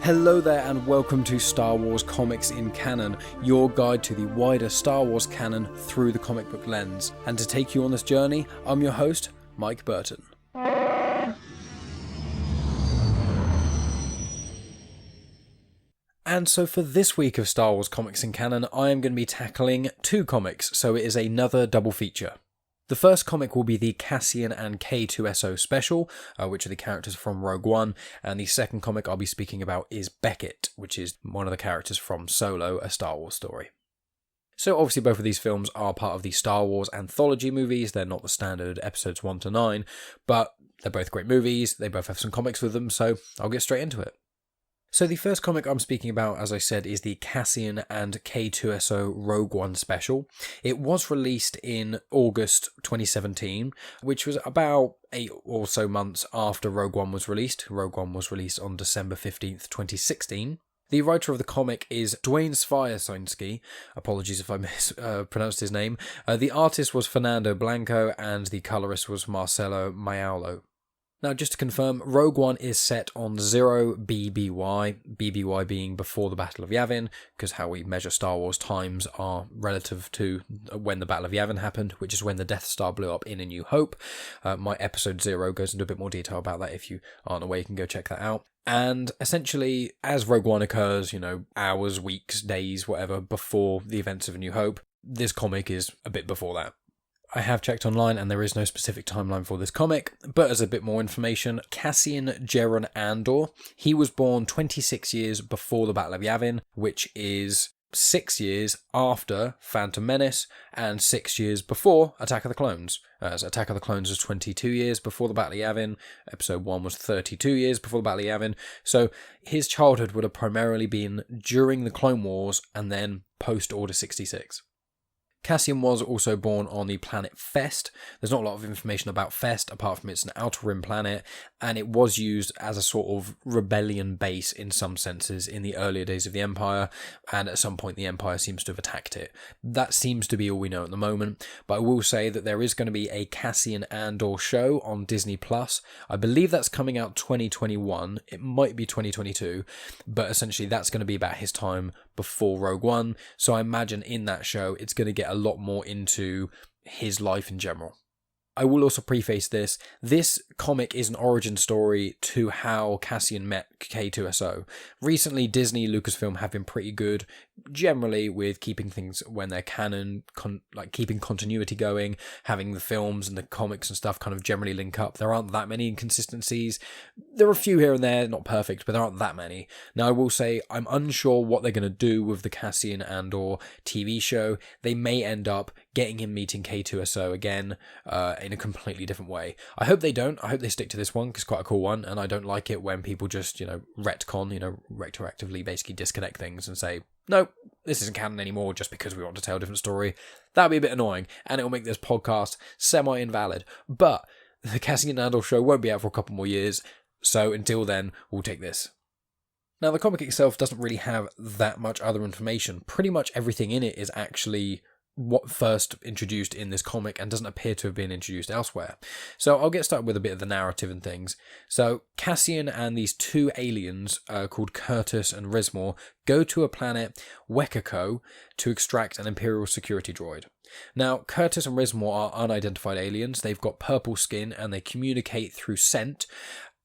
Hello there and welcome to Star Wars Comics in Canon, your guide to the wider Star Wars canon through the comic book lens. And to take you on this journey, I'm your host, Mike Burton. And so for this week of Star Wars Comics in Canon, I am going to be tackling two comics, so it is another double feature. The first comic will be the Cassian and K-2SO special, which are the characters from Rogue One, and the second comic I'll be speaking about is Beckett, which is one of the characters from Solo, a Star Wars story. So obviously both of these films are part of the Star Wars Anthology movies. They're not the standard episodes 1 to 9, but they're both great movies. They both have some comics with them, so I'll get straight into it. So the first comic I'm speaking about, as I said, is the Cassian and K-2SO Rogue One special. It was released in August 2017, which was about 8 or so months after Rogue One was released. Rogue One was released on December 15th, 2016. The writer of the comic is Duane Swierczynski. Apologies if I mispronounced his name. The artist was Fernando Blanco and the colourist was Marcelo Maiolo. Now, just to confirm, Rogue One is set on 0 BBY, BBY being before the Battle of Yavin, because how we measure Star Wars times are relative to when the Battle of Yavin happened, which is when the Death Star blew up in A New Hope. My episode 0 goes into a bit more detail about that. If you aren't aware, you can go check that out. And essentially, as Rogue One occurs, hours, weeks, days, whatever, before the events of A New Hope, this comic is a bit before that. I have checked online and there is no specific timeline for this comic, but as a bit more information, Cassian Gerry Andor, he was born 26 years before the Battle of Yavin, which is 6 years after Phantom Menace and 6 years before Attack of the Clones. As Attack of the Clones was 22 years before the Battle of Yavin, Episode 1 was 32 years before the Battle of Yavin, so his childhood would have primarily been during the Clone Wars and then post-Order 66. Cassian was also born on the planet Fest. There's not a lot of information about Fest, apart from it's an outer rim planet, and it was used as a sort of rebellion base in some senses in the earlier days of the Empire, and at some point the Empire seems to have attacked it. That seems to be all we know at the moment, but I will say that there is going to be a Cassian Andor show on Disney+. I believe that's coming out 2021. It might be 2022, but essentially that's going to be about his time before Rogue One, so I imagine in that show it's going to get a lot more into his life in general. I will also preface this comic is an origin story to how Cassian met K-2SO. Recently, Disney, Lucasfilm have been pretty good, generally, with keeping things when they're canon, keeping continuity going, having the films and the comics and stuff kind of generally link up. There aren't that many inconsistencies. There are a few here and there, not perfect, but there aren't that many. Now, I will say, I'm unsure what they're going to do with the Cassian Andor TV show. They may end up getting him meeting K-2SO again, in a completely different way. I hope they don't. I hope they stick to this one, because it's quite a cool one, and I don't like it when people just, retcon, retroactively basically disconnect things and say, no, this isn't canon anymore just because we want to tell a different story. That'd be a bit annoying, and it'll make this podcast semi-invalid. But the Cassian Andor show won't be out for a couple more years, so until then, we'll take this. Now, the comic itself doesn't really have that much other information. Pretty much everything in it is actually what first introduced in this comic and doesn't appear to have been introduced elsewhere. So I'll get started with a bit of the narrative and things. So Cassian and these two aliens called Curtis and Rismore go to a planet, Wekako, to extract an Imperial security droid. Now, Curtis and Rismore are unidentified aliens. They've got purple skin and they communicate through scent,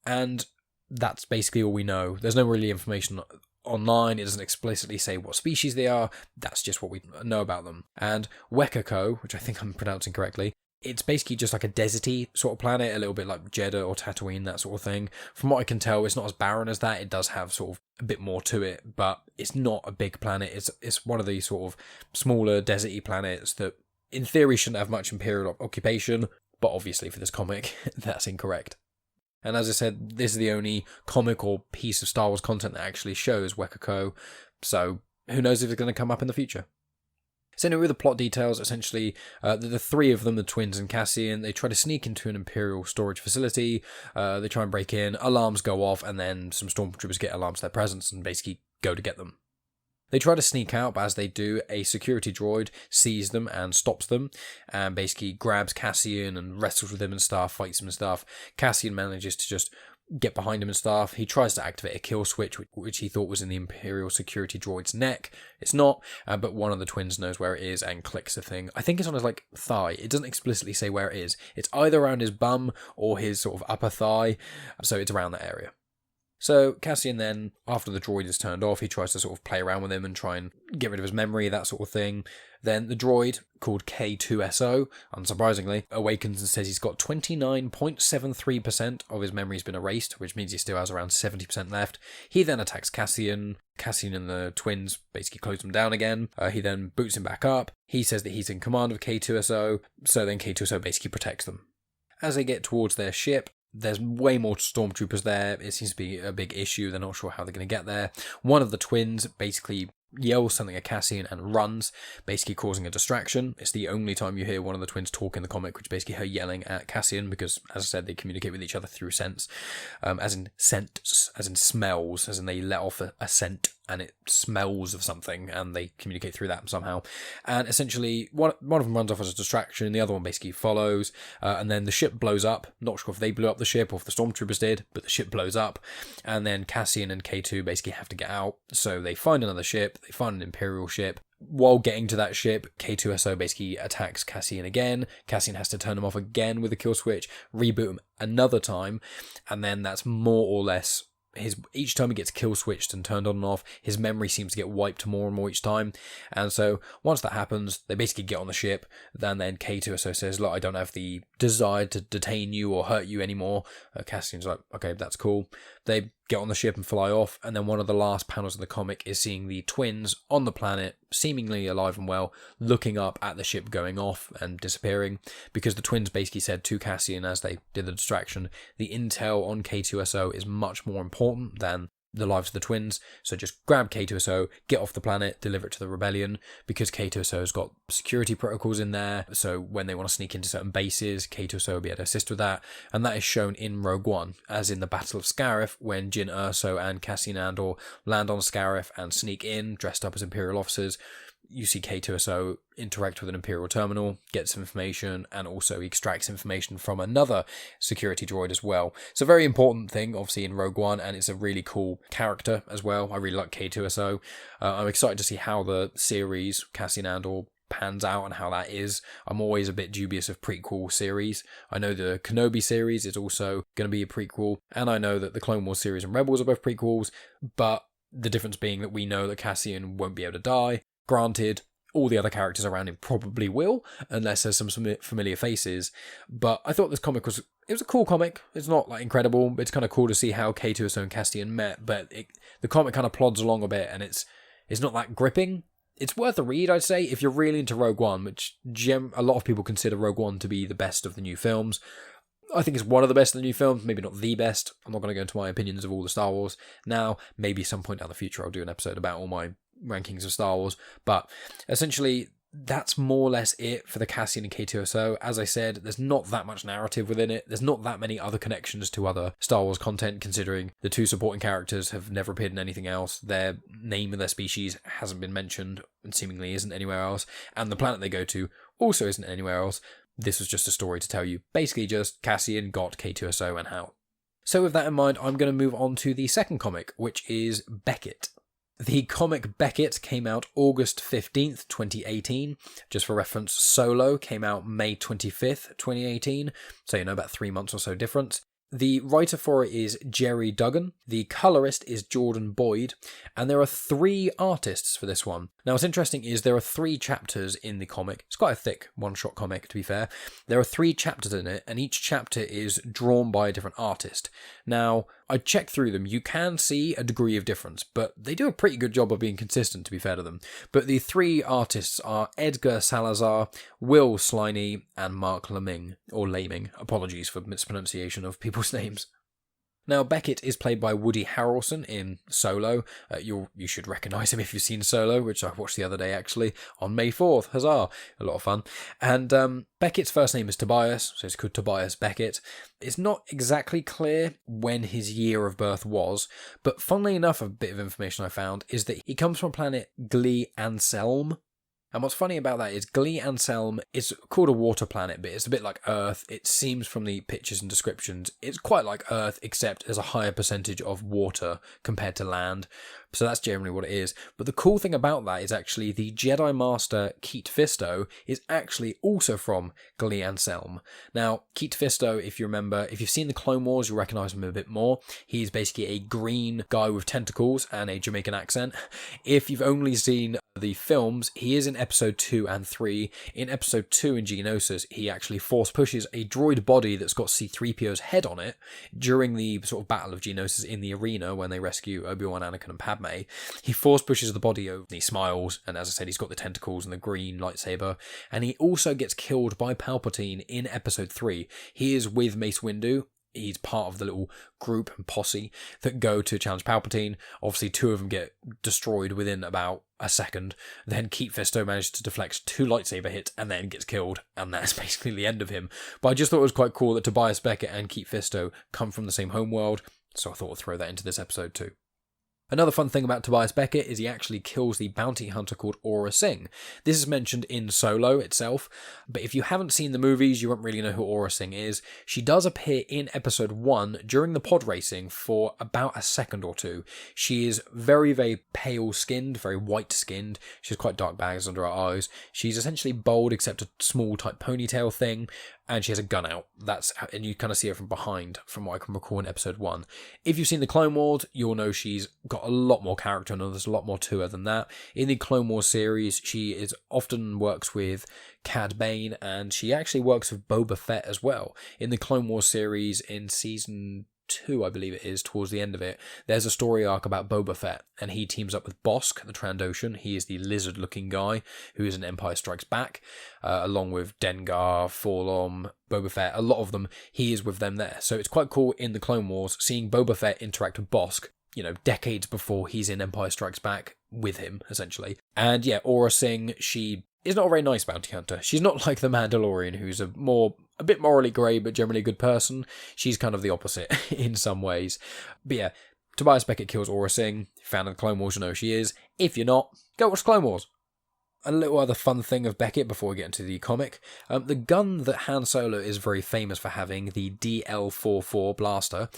and that's basically all we know. There's no really information online. It doesn't explicitly say what species they are. That's just what we know about them. And Wekako, which I think I'm pronouncing correctly, it's basically just like a deserty sort of planet, a little bit like Jeddah or Tatooine, that sort of thing. From what I can tell, it's not as barren as that. It does have sort of a bit more to it, but it's not a big planet. It's one of these sort of smaller deserty planets that in theory shouldn't have much Imperial occupation, but obviously for this comic, that's incorrect. And as I said, this is the only comic or piece of Star Wars content that actually shows Wekako, so who knows if it's going to come up in the future. So anyway, with the plot details, essentially, the three of them, the twins and Cassian, they try to sneak into an Imperial storage facility, they try and break in, alarms go off, and then some stormtroopers get alarms to their presence and basically go to get them. They try to sneak out, but as they do, a security droid sees them and stops them, and basically grabs Cassian and wrestles with him and stuff, fights him and stuff. Cassian manages to just get behind him and stuff. He tries to activate a kill switch, which he thought was in the Imperial security droid's neck. It's not, but one of the twins knows where it is and clicks the thing. I think it's on his thigh. It doesn't explicitly say where it is. It's either around his bum or his sort of upper thigh, so it's around that area. So Cassian then, after the droid is turned off, he tries to sort of play around with him and try and get rid of his memory, that sort of thing. Then the droid, called K-2SO, unsurprisingly, awakens and says he's got 29.73% of his memory's been erased, which means he still has around 70% left. He then attacks Cassian. Cassian and the twins basically close him down again. He then boots him back up. He says that he's in command of K-2SO, so then K-2SO basically protects them. As they get towards their ship, there's way more stormtroopers there. It seems to be a big issue. They're not sure how they're going to get there. One of the twins basically yells something at Cassian and runs, basically causing a distraction. It's the only time you hear one of the twins talk in the comic, which is basically her yelling at Cassian, because, as I said, they communicate with each other through sense, as in scents, as in smells, as in they let off a scent and it smells of something, and they communicate through that somehow. And essentially, one of them runs off as a distraction, the other one basically follows, and then the ship blows up. Not sure if they blew up the ship or if the stormtroopers did, but the ship blows up, and then Cassian and K2 basically have to get out. So they find another ship, they find an Imperial ship. While getting to that ship, K-2SO basically attacks Cassian again. Cassian has to turn him off again with a kill switch, reboot him another time, and then that's more or less each time he gets kill switched and turned on and off, his memory seems to get wiped more and more each time. And so once that happens, they basically get on the ship. Then K-2SO says, look, I don't have the desire to detain you or hurt you anymore. Cassian's like, okay, that's cool. They get on the ship and fly off, and then one of the last panels of the comic is seeing the twins on the planet, seemingly alive and well, looking up at the ship going off and disappearing, because the twins basically said to Cassian as they did the distraction, the intel on K-2SO is much more important than the lives of the twins, so just grab K-2SO, get off the planet, deliver it to the rebellion, because K-2SO's got security protocols in there, so when they want to sneak into certain bases, K-2SO will be able to assist with that, and that is shown in Rogue One, as in the Battle of Scarif, when Jyn Erso and Cassian Andor land on Scarif and sneak in, dressed up as Imperial officers. You see K-2SO interact with an Imperial terminal, get some information, and also extracts information from another security droid as well. It's a very important thing, obviously, in Rogue One, and it's a really cool character as well. I really like K-2SO. I'm excited to see how the series, Cassian Andor, pans out and how that is. I'm always a bit dubious of prequel series. I know the Kenobi series is also going to be a prequel, and I know that the Clone Wars series and Rebels are both prequels, but the difference being that we know that Cassian won't be able to die. Granted, all the other characters around him probably will, unless there's some familiar faces. But I thought this comic was a cool comic. It's not incredible, but it's kind of cool to see how K-2SO and Cassian met. But the comic kind of plods along a bit, and it's not that gripping. It's worth a read, I'd say, if you're really into Rogue One, which a lot of people consider Rogue One to be the best of the new films. I think it's one of the best of the new films, maybe not the best. I'm not going to go into my opinions of all the Star Wars now. Maybe some point down the future I'll do an episode about all my rankings of Star Wars, but essentially that's more or less it for the Cassian and K-2SO. As I said, there's not that much narrative within it. There's not that many other connections to other Star Wars content, considering the two supporting characters have never appeared in anything else. Their name and their species hasn't been mentioned and seemingly isn't anywhere else, and the planet they go to also isn't anywhere else. This was just a story to tell you, basically just Cassian got K-2SO and how. So with that in mind, I'm going to move on to the second comic, which is Beckett. The comic Beckett came out August 15th, 2018. Just for reference, Solo came out May 25th, 2018. So, about 3 months or so difference. The writer for it is Gerry Duggan. The colorist is Jordan Boyd. And there are 3 artists for this one. Now, what's interesting is there are 3 chapters in the comic. It's quite a thick one-shot comic, to be fair. There are 3 chapters in it, and each chapter is drawn by a different artist. Now, I checked through them. You can see a degree of difference, but they do a pretty good job of being consistent, to be fair to them. But the 3 artists are Edgar Salazar, Will Sliney, and Marc Laming, or Laming. Apologies for mispronunciation of people's names. Now, Beckett is played by Woody Harrelson in Solo. You should recognise him if you've seen Solo, which I watched the other day, actually, on May 4th. Huzzah! A lot of fun. And Beckett's first name is Tobias, so it's called Tobias Beckett. It's not exactly clear when his year of birth was, but funnily enough, a bit of information I found is that he comes from planet Gli Anselm. And what's funny about that is Glee Anselm is called a water planet, but it's a bit like Earth. It seems from the pictures and descriptions, it's quite like Earth, except there's a higher percentage of water compared to land. So that's generally what it is. But the cool thing about that is actually the Jedi Master Krait is actually also from Glee Anselm. Now, Krait, if you remember, if you've seen the Clone Wars, you'll recognise him a bit more. He's basically a green guy with tentacles and a Jamaican accent. If you've only seen the films, he is in episode 2 and 3. In episode 2 in Geonosis, he actually force pushes a droid body that's got C-3PO's head on it during the sort of Battle of Geonosis in the arena when they rescue Obi-Wan, Anakin and Padme. He force pushes the body over, he smiles, and as I said, he's got the tentacles and the green lightsaber, and he also gets killed by Palpatine in episode 3. He is with Mace Windu. He's part of the little group and posse that go to challenge Palpatine. Obviously, 2 of them get destroyed within about a second. Then Krait manages to deflect 2 lightsaber hits and then gets killed, and that's basically the end of him. But I just thought it was quite cool that Tobias Beckett and Krait come from the same homeworld, so I thought I'd throw that into this episode too. Another fun thing about Tobias Beckett is he actually kills the bounty hunter called Aurra Sing. This is mentioned in Solo itself, but if you haven't seen the movies, you won't really know who Aurra Sing is. She does appear in episode 1 during the pod racing for about a second or 2. She is very, very pale skinned, very white skinned. She has quite dark bags under her eyes. She's essentially bald except a small type ponytail thing. And she has a gun out. And you kind of see her from behind, from what I can recall in episode 1. If you've seen the Clone Wars, you'll know she's got a lot more character and there's a lot more to her than that. In the Clone Wars series, she often works with Cad Bane, and she actually works with Boba Fett as well. In the Clone Wars series, in season 2, I believe it is, towards the end of it, there's a story arc about Boba Fett, and he teams up with Bossk, the Trandoshan. He is the lizard-looking guy who is in Empire Strikes Back, along with Dengar, Forlom, Boba Fett, a lot of them. He is with them there. So it's quite cool in the Clone Wars seeing Boba Fett interact with Bossk, decades before he's in Empire Strikes Back with him, essentially. And yeah, Aurra Sing, she is not a very nice bounty hunter. She's not like the Mandalorian, who's a bit morally grey, but generally a good person. She's kind of the opposite in some ways. But yeah, Tobias Beckett kills Aurra Sing. Fan of the Clone Wars, you know who she is. If you're not, go watch Clone Wars. A little other fun thing of Beckett before we get into the comic. The gun that Han Solo is very famous for having, the DL-44 blaster,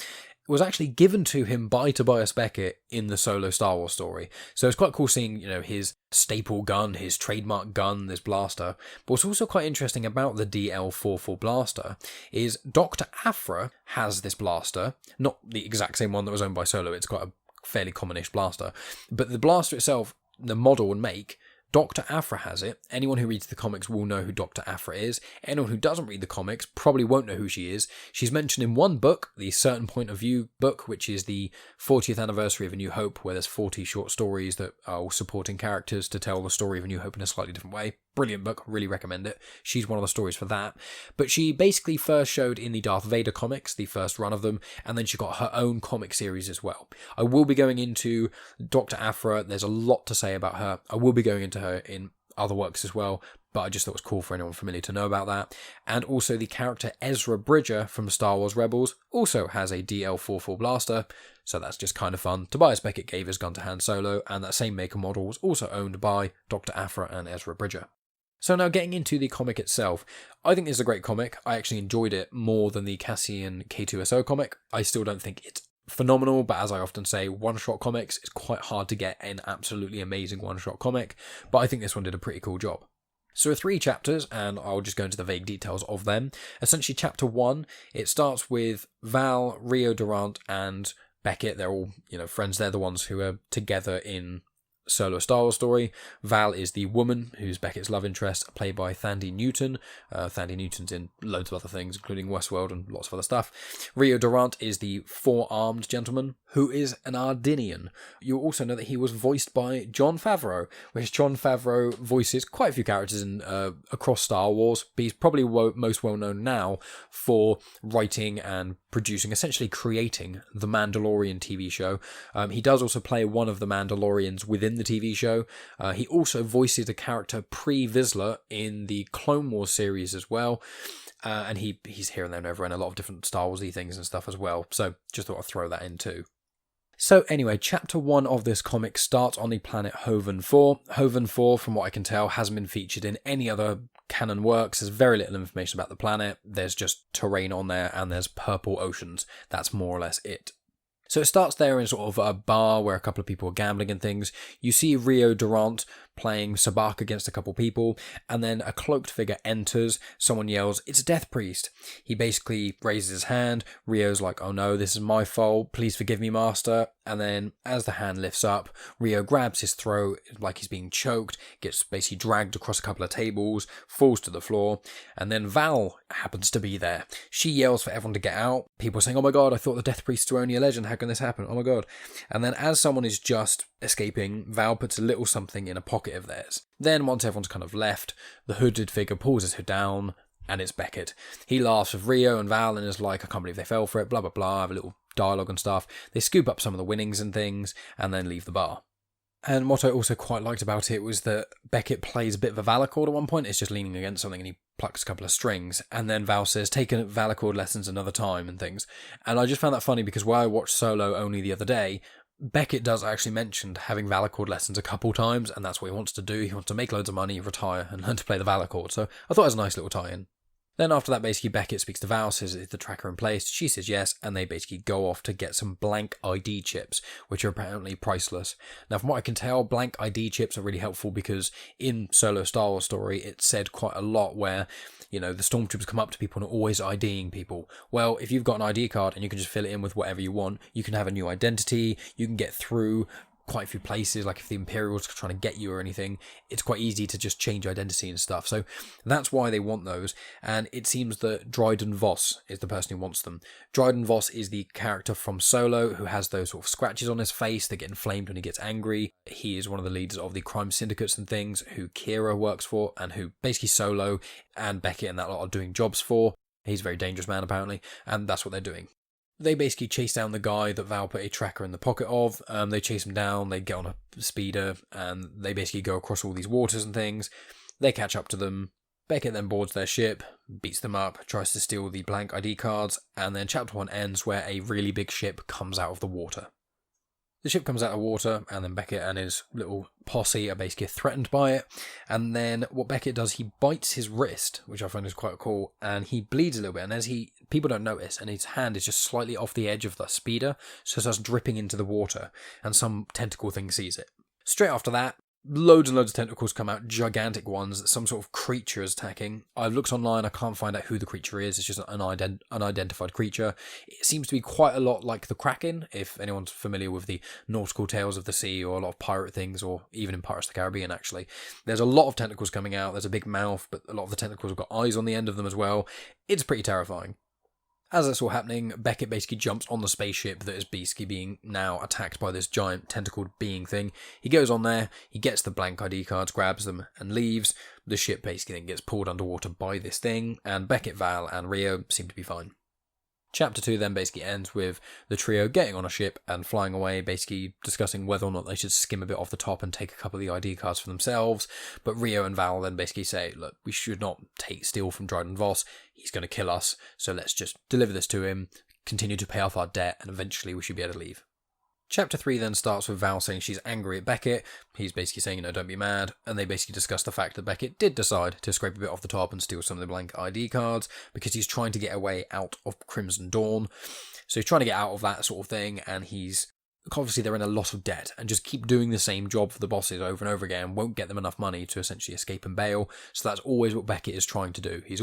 was actually given to him by Tobias Beckett in the Solo Star Wars story. So it's quite cool seeing, his staple gun, his trademark gun, this blaster. But what's also quite interesting about the DL-44 blaster is Dr. Aphra has this blaster, not the exact same one that was owned by Solo, it's quite a fairly commonish blaster. But the blaster itself, the model and make, Dr. Aphra has it. Anyone who reads the comics will know who Dr. Aphra is. Anyone who doesn't read the comics probably won't know who she is. She's mentioned in one book, the Certain Point of View book, which is the 40th anniversary of A New Hope, where there's 40 short stories that are all supporting characters to tell the story of A New Hope in a slightly different way. Brilliant book, really recommend it. She's one of the stories for that. But she basically first showed in the Darth Vader comics, the first run of them, and then she got her own comic series as well. I will be going into Dr. Aphra. There's a lot to say about her. I will be going into her in other works as well, but I just thought it was cool for anyone familiar to know about that. And also the character Ezra Bridger from Star Wars Rebels also has a DL-44 blaster, so that's just kind of fun. Tobias Beckett gave his gun to Han Solo, and that same maker model was also owned by Dr. Aphra and Ezra Bridger. So now getting into the comic itself, I think this is a great comic. I actually enjoyed it more than the Cassian K-2SO comic. I still don't think it's phenomenal, but as I often say, one-shot comics, it's quite hard to get an absolutely amazing one-shot comic, but I think this one did a pretty cool job. So there are 3 chapters, and I'll just go into the vague details of them. Essentially, chapter 1, it starts with Val, Rio Durant, and Beckett. They're all, friends. They're the ones who are together in Solo Star Wars story. Val is the woman who's Beckett's love interest, played by Thandie Newton. Thandie Newton's in loads of other things, including Westworld and lots of other stuff. Rio Durant is the 4-armed gentleman, who is an Ardinian. You'll also know that he was voiced by Jon Favreau, which Jon Favreau voices quite a few characters in across Star Wars, but he's probably most well known now for writing and producing, essentially creating the Mandalorian TV show. He does also play one of the Mandalorians within the TV show. He also voices a character Pre-Vizsla in the Clone Wars series as well. And he's here and there and over in a lot of different Star Wars-y things and stuff as well. So just thought I'd throw that in too. So anyway, chapter 1 of this comic starts on the planet Hoven 4. Hoven 4, from what I can tell, hasn't been featured in any other canon works. There's very little information about the planet. There's just terrain on there and there's purple oceans. That's more or less it. So it starts there in sort of a bar where a couple of people are gambling and things. You see Rio Durant playing sabacc against a couple of people, and then a cloaked figure enters. Someone yells, "It's a death priest." He basically raises his hand. Rio's like, "Oh no, this is my fault. Please forgive me, master." And then as the hand lifts up, Rio grabs his throat like he's being choked, gets basically dragged across a couple of tables, falls to the floor, and then Val happens to be there. She yells for everyone to get out. People are saying, "Oh my god, I thought the death priests were only a legend. How can this happen? Oh my god." And then as someone is just escaping, Val puts a little something in a pocket of theirs. Then once everyone's kind of left, the hooded figure pulls his hood down, and it's Beckett. He laughs with Rio and Val and is like, "I can't believe they fell for it, blah blah blah," have a little dialogue and stuff. They scoop up some of the winnings and things, and then leave the bar. And what I also quite liked about it was that Beckett plays a bit of a Valacord at one point. It's just leaning against something and he plucks a couple of strings. And then Val says, "Take a Valacord lessons another time," and things. And I just found that funny because while I watched Solo only the other day, Beckett does actually mention having Valacord lessons a couple times, and that's what he wants to do. He wants to make loads of money, retire, and learn to play the Valacord. So I thought it was a nice little tie-in. Then after that, basically, Beckett speaks to Val, says, "Is the tracker in place?" She says yes, and they basically go off to get some blank ID chips, which are apparently priceless. Now, from what I can tell, blank ID chips are really helpful because in Solo Star Wars story, it said quite a lot where, the stormtroopers come up to people and are always IDing people. Well, if you've got an ID card and you can just fill it in with whatever you want, you can have a new identity, you can get through quite a few places, like if the Imperials are trying to get you or anything, it's quite easy to just change identity and stuff. So that's why they want those, and it seems that Dryden Voss is the person who wants them. Dryden Voss is the character from Solo who has those sort of scratches on his face that get inflamed when he gets angry. He is one of the leaders of the crime syndicates and things who Kira works for, and who basically Solo and Beckett and that lot are doing jobs for. He's a very dangerous man apparently, and that's what they're doing. They basically chase down the guy that Val put a tracker in the pocket of. They chase him down, they get on a speeder, and they basically go across all these waters and things. They catch up to them. Beckett then boards their ship, beats them up, tries to steal the blank ID cards, and then chapter 1 ends where a really big ship comes out of the water. The ship comes out of water, and then Beckett and his little posse are basically threatened by it. And then what Beckett does, he bites his wrist, which I find is quite cool, and he bleeds a little bit. And people don't notice, and his hand is just slightly off the edge of the speeder, so it starts dripping into the water, and some tentacle thing sees it. Straight after that, loads and loads of tentacles come out, gigantic ones that some sort of creature is attacking. I've looked online, I can't find out who the creature is. It's just an unidentified creature. It seems to be quite a lot like the Kraken, if anyone's familiar with the nautical tales of the sea or a lot of pirate things, or even in Pirates of the Caribbean actually. There's a lot of tentacles coming out. There's a big mouth, but a lot of the tentacles have got eyes on the end of them as well. It's pretty terrifying. As that's all happening, Beckett basically jumps on the spaceship that is basically being now attacked by this giant tentacled being thing. He goes on there, he gets the blank ID cards, grabs them, and leaves. The ship basically then gets pulled underwater by this thing, and Beckett, Val, and Rio seem to be fine. Chapter 2 then basically ends with the trio getting on a ship and flying away, basically discussing whether or not they should skim a bit off the top and take a couple of the ID cards for themselves. But Rio and Val then basically say, "Look, we should not steal from Dryden Voss. He's going to kill us, so let's just deliver this to him, continue to pay off our debt, and eventually we should be able to leave." Chapter 3 then starts with Val saying she's angry at Beckett. He's basically saying, don't be mad. And they basically discuss the fact that Beckett did decide to scrape a bit off the top and steal some of the blank ID cards because he's trying to get away out of Crimson Dawn. So he's trying to get out of that sort of thing, and obviously they're in a lot of debt, and just keep doing the same job for the bosses over and over again won't get them enough money to essentially escape and bail. So that's always what Beckett is trying to do. He's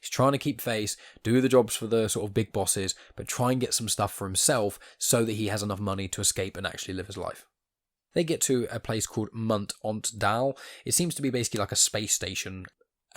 trying to keep face, do the jobs for the sort of big bosses, but try and get some stuff for himself so that he has enough money to escape and actually live his life. They get to a place called Munt Ont Dal. It seems to be basically like a space station,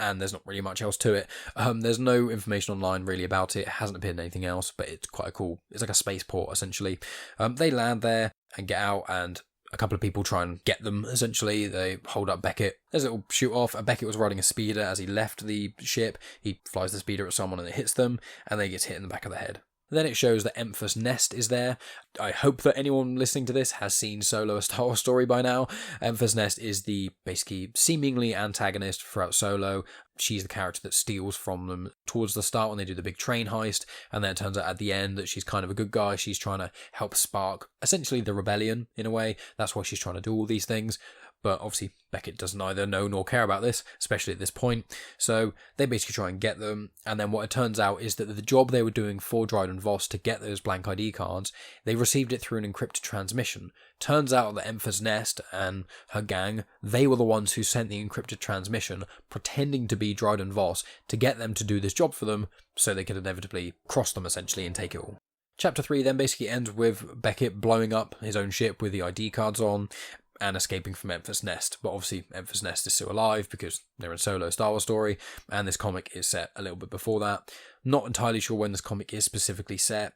and there's not really much else to it. There's no information online really about it. It hasn't appeared in anything else, but it's quite cool. It's like a spaceport, essentially. They land there and get out, and a couple of people try and get them, essentially. They hold up Beckett. There's a little shoot-off. Beckett was riding a speeder as he left the ship. He flies the speeder at someone and it hits them, and then he gets hit in the back of the head. Then it shows that Emphas Nest is there. I hope that anyone listening to this has seen Solo: A Star Wars Story by now. Emphas Nest is the basically seemingly antagonist throughout Solo. She's the character that steals from them towards the start when they do the big train heist, and then it turns out at the end that she's kind of a good guy. She's trying to help spark essentially the rebellion in a way. That's why she's trying to do all these things. But obviously Beckett doesn't either know nor care about this, especially at this point. So they basically try and get them. And then what it turns out is that the job they were doing for Dryden Voss to get those blank ID cards, they received it through an encrypted transmission. Turns out that Emphas Nest and her gang, they were the ones who sent the encrypted transmission, pretending to be Dryden Voss, to get them to do this job for them, so they could inevitably cross them essentially and take it all. Chapter 3 then basically ends with Beckett blowing up his own ship with the ID cards on, and escaping from Emphas Nest. But obviously Emphas Nest is still alive because they're in Solo: Star Wars Story, and this comic is set a little bit before that. Not entirely sure when this comic is specifically set.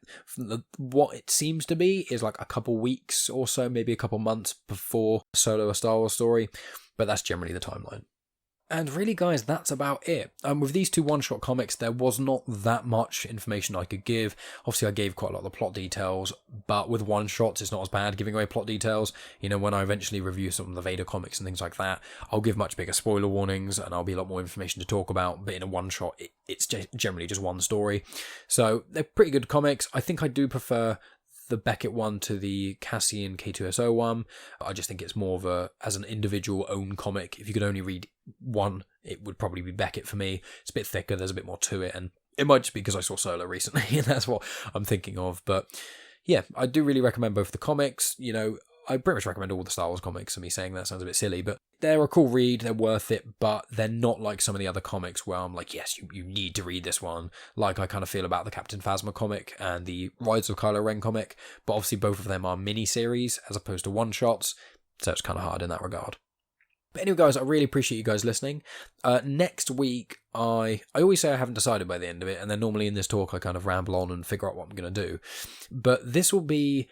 What it seems to be is like a couple weeks or so, maybe a couple months before Solo: A Star Wars Story, but that's generally the timeline. And really, guys, that's about it. With these two one-shot comics, there was not that much information I could give. Obviously, I gave quite a lot of the plot details, but with one-shots, it's not as bad giving away plot details. You know, when I eventually review some of the Vader comics and things like that, I'll give much bigger spoiler warnings, and I'll be a lot more information to talk about, but in a one-shot, it's generally just one story. So, they're pretty good comics. I think I do prefer the Beckett one to the Cassian K-2SO one. I just think it's more of as an individual own comic. If you could only read one, it would probably be Beckett for me. It's a bit thicker, there's a bit more to it, and it might just be because I saw Solo recently, and that's what I'm thinking of. But yeah, I do really recommend both the comics. You know, I pretty much recommend all the Star Wars comics, and me saying that sounds a bit silly, but they're a cool read, they're worth it, but they're not like some of the other comics where I'm like, yes, you need to read this one, like I kind of feel about the Captain Phasma comic and the Rise of Kylo Ren comic, but obviously both of them are mini-series as opposed to one-shots, so it's kind of hard in that regard. But anyway, guys, I really appreciate you guys listening. Next week, I always say I haven't decided by the end of it, and then normally in this talk I kind of ramble on and figure out what I'm going to do, but this will be...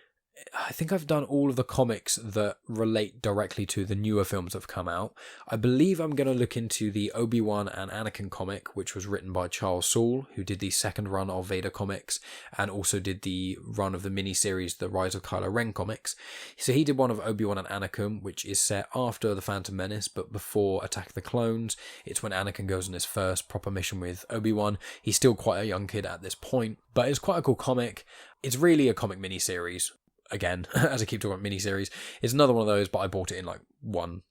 I think I've done all of the comics that relate directly to the newer films that have come out. I believe I'm going to look into the Obi-Wan and Anakin comic, which was written by Charles Soule, who did the second run of Vader comics, and also did the run of the miniseries, the Rise of Kylo Ren comics. So he did one of Obi-Wan and Anakin, which is set after the Phantom Menace, but before Attack of the Clones. It's when Anakin goes on his first proper mission with Obi-Wan. He's still quite a young kid at this point, but it's quite a cool comic. It's really a comic miniseries. Again, as I keep talking about miniseries, it's another one of those, but I bought it in like one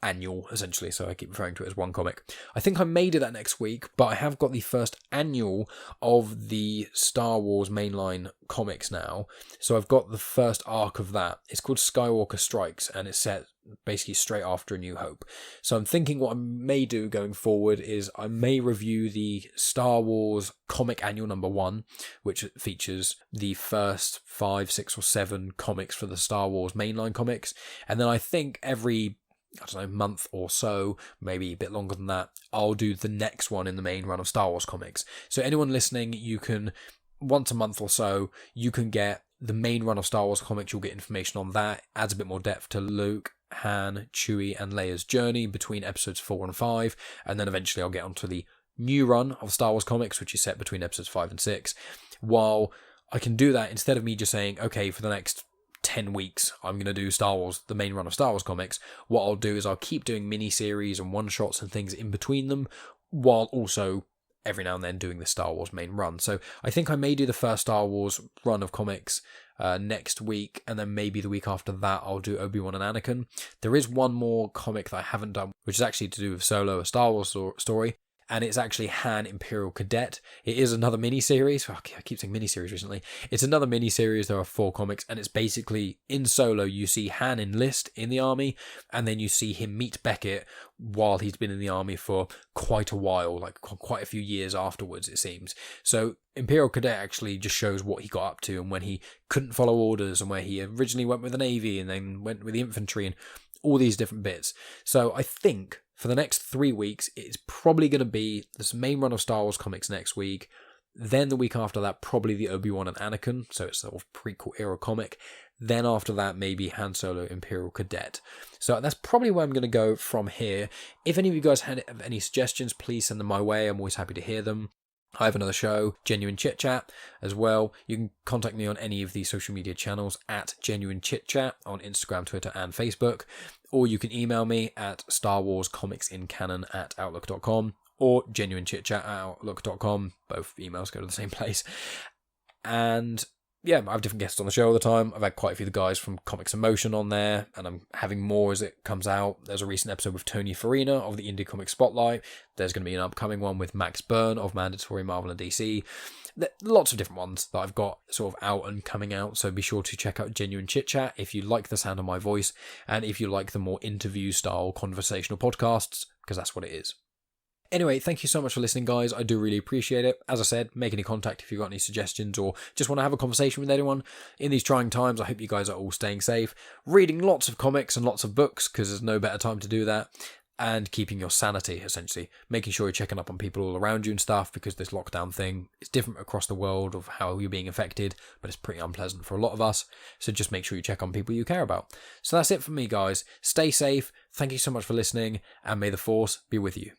annual, essentially, so I keep referring to it as one comic. I think I may do that next week, but I have got the first annual of the Star Wars mainline comics now, so I've got the first arc of that. It's called Skywalker Strikes, and it's set basically straight after A New Hope. So I'm thinking what I may do going forward is I may review the Star Wars comic annual number 1, which features the first 5, 6 or 7 comics for the Star Wars mainline comics, and then I think every month or so, maybe a bit longer than that, I'll do the next one in the main run of Star Wars comics. So anyone listening, you can, once a month or so, you can get the main run of Star Wars comics. You'll get information on that, adds a bit more depth to Luke, Han, Chewie and Leia's journey between episodes 4 and 5, and then eventually I'll get onto the new run of Star Wars comics, which is set between episodes 5 and 6. While I can do that, instead of me just saying, okay, for the next 10 weeks I'm going to do Star Wars, the main run of Star Wars comics, what I'll do is I'll keep doing mini-series and one-shots and things in between them, while also every now and then doing the Star Wars main run. So I think I may do the first Star Wars run of comics next week, and then maybe the week after that I'll do Obi-Wan and Anakin. There is one more comic that I haven't done, which is actually to do with Solo: A Star Wars Story, and it's actually Han Imperial Cadet. It is another mini-series. I keep saying mini-series recently. It's another mini-series. There are 4 comics, and it's basically, in Solo, you see Han enlist in the army, and then you see him meet Beckett while he's been in the army for quite a while, like quite a few years afterwards, it seems. So Imperial Cadet actually just shows what he got up to, and when he couldn't follow orders, and where he originally went with the Navy, and then went with the infantry, and all these different bits. So I think for the next 3 weeks, it's probably going to be this main run of Star Wars comics next week. Then the week after that, probably the Obi-Wan and Anakin, so it's sort of prequel era comic. Then after that, maybe Han Solo Imperial Cadet. So that's probably where I'm going to go from here. If any of you guys have any suggestions, please send them my way. I'm always happy to hear them. I have another show, Genuine Chit-Chat, as well. You can contact me on any of the social media channels at Genuine Chit-Chat on Instagram, Twitter, and Facebook. Or you can email me at starwarscomicsincanon@outlook.com or genuinechitchat@outlook.com. Both emails go to the same place. And yeah, I have different guests on the show all the time. I've had quite a few of the guys from Comics in Motion on there, and I'm having more as it comes out. There's a recent episode with Tony Farina of the Indie Comic Spotlight. There's going to be an upcoming one with Max Byrne of Mandatory Marvel and DC. Lots of different ones that I've got sort of out and coming out, so be sure to check out Genuine Chit Chat if you like the sound of my voice, and if you like the more interview-style conversational podcasts, because that's what it is. Anyway, thank you so much for listening, guys. I do really appreciate it. As I said, make any contact if you've got any suggestions or just want to have a conversation with anyone. In these trying times, I hope you guys are all staying safe, reading lots of comics and lots of books, because there's no better time to do that, and keeping your sanity, essentially. Making sure you're checking up on people all around you and stuff, because this lockdown thing is different across the world of how you're being affected, but it's pretty unpleasant for a lot of us. So just make sure you check on people you care about. So that's it for me, guys. Stay safe. Thank you so much for listening, and may the Force be with you.